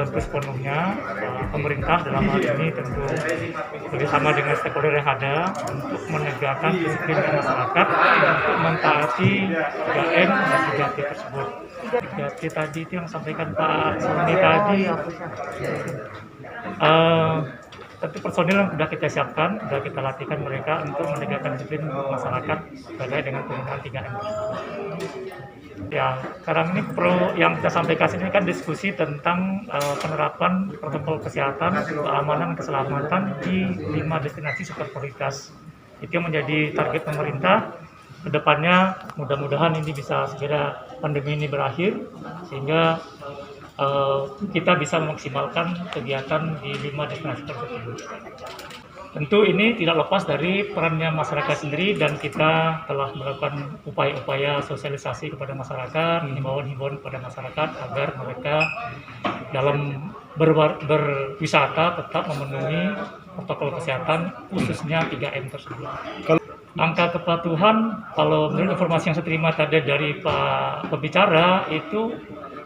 membantu sepenuhnya pemerintah dalam hal ini tentu bersama dengan stakeholder yang ada untuk menegakkan disiplin masyarakat untuk mentaati 3M dan 3T tersebut. 3T tadi itu yang sampaikan Pak Sony tadi, tentu personil yang sudah kita siapkan, sudah kita latihkan mereka untuk menegakkan disiplin masyarakat terkait dengan penggunaan 3M. Ya, sekarang ini yang kita sampaikan ini kan diskusi tentang penerapan protokol kesehatan, keamanan, keselamatan di 5 destinasi super prioritas. Itu yang menjadi target pemerintah. Kedepannya mudah-mudahan ini bisa segera pandemi ini berakhir sehingga kita bisa memaksimalkan kegiatan di 5 destinasi tersebut. Tentu ini tidak lepas dari perannya masyarakat sendiri dan kita telah melakukan upaya-upaya sosialisasi kepada masyarakat, himbauan-himbauan kepada masyarakat agar mereka dalam berwisata tetap memenuhi protokol kesehatan khususnya 3M tersebut. Angka kepatuhan, kalau menurut informasi yang saya terima tadi dari Pak Pembicara, itu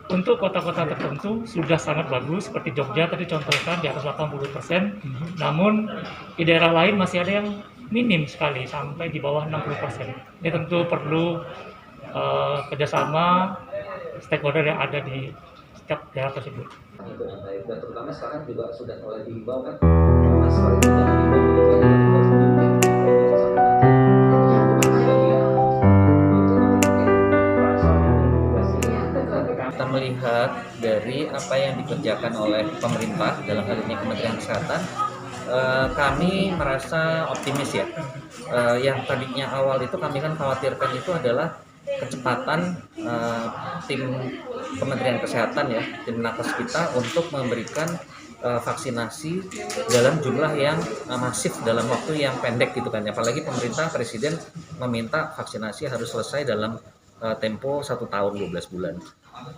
untuk kota-kota tertentu sudah sangat bagus, seperti Jogja tadi contohkan di atas 80%, namun di daerah lain masih ada yang minim sekali, sampai di bawah 60%. Ini tentu perlu kerjasama stakeholder yang ada di setiap daerah tersebut. Dan terutama sekarang juga sudah mulai dihimbau kan, kita melihat dari apa yang dikerjakan oleh pemerintah dalam hal ini Kementerian Kesehatan, kami merasa optimis ya. Yang tadinya awal itu kami kan khawatirkan itu adalah kecepatan tim Kementerian Kesehatan ya, tim nakes kita untuk memberikan vaksinasi dalam jumlah yang masif dalam waktu yang pendek gitu kan. Apalagi pemerintah presiden meminta vaksinasi harus selesai dalam tempo 1 tahun 12 bulan.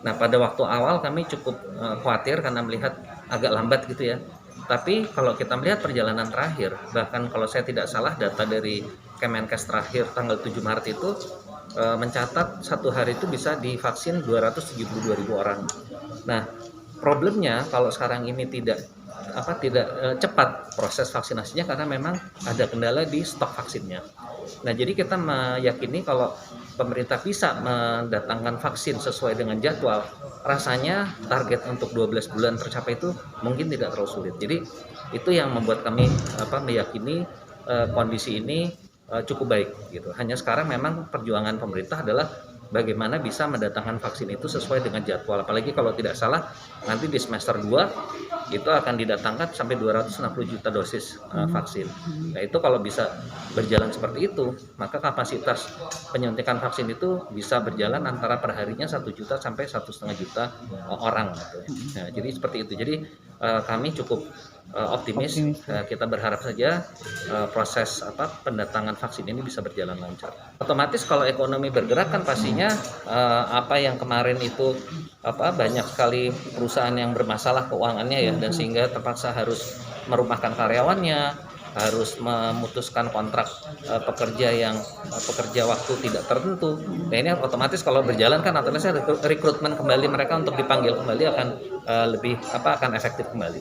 Nah, pada waktu awal kami cukup khawatir karena melihat agak lambat gitu ya. Tapi kalau kita melihat perjalanan terakhir, bahkan kalau saya tidak salah data dari Kemenkes terakhir tanggal 7 Maret itu mencatat satu hari itu bisa divaksin 272.000 orang. Nah, problemnya kalau sekarang ini tidak cepat proses vaksinasinya karena memang ada kendala di stok vaksinnya. Nah, jadi kita meyakini kalau pemerintah bisa mendatangkan vaksin sesuai dengan jadwal, rasanya target untuk 12 bulan tercapai itu mungkin tidak terlalu sulit. Jadi itu yang membuat kami meyakini kondisi ini cukup baik gitu. Hanya sekarang memang perjuangan pemerintah adalah bagaimana bisa mendatangkan vaksin itu sesuai dengan jadwal. Apalagi kalau tidak salah nanti di semester 2 itu akan didatangkan sampai 260 juta dosis vaksin. Nah, itu kalau bisa berjalan seperti itu, maka kapasitas penyuntikan vaksin itu bisa berjalan antara perharinya 1 juta sampai 1,5 juta orang gitu. Nah, jadi seperti itu. Jadi kami cukup optimis. Kita berharap saja proses pendatangan vaksin ini bisa berjalan lancar. Otomatis kalau ekonomi bergerak kan pastinya apa yang kemarin itu banyak sekali perusahaan yang bermasalah keuangannya ya, dan sehingga terpaksa harus merumahkan karyawannya, harus memutuskan kontrak pekerja waktu tidak tertentu. Nah, ini otomatis kalau berjalan kan otomatis rekrutmen kembali mereka untuk dipanggil kembali akan lebih akan efektif kembali.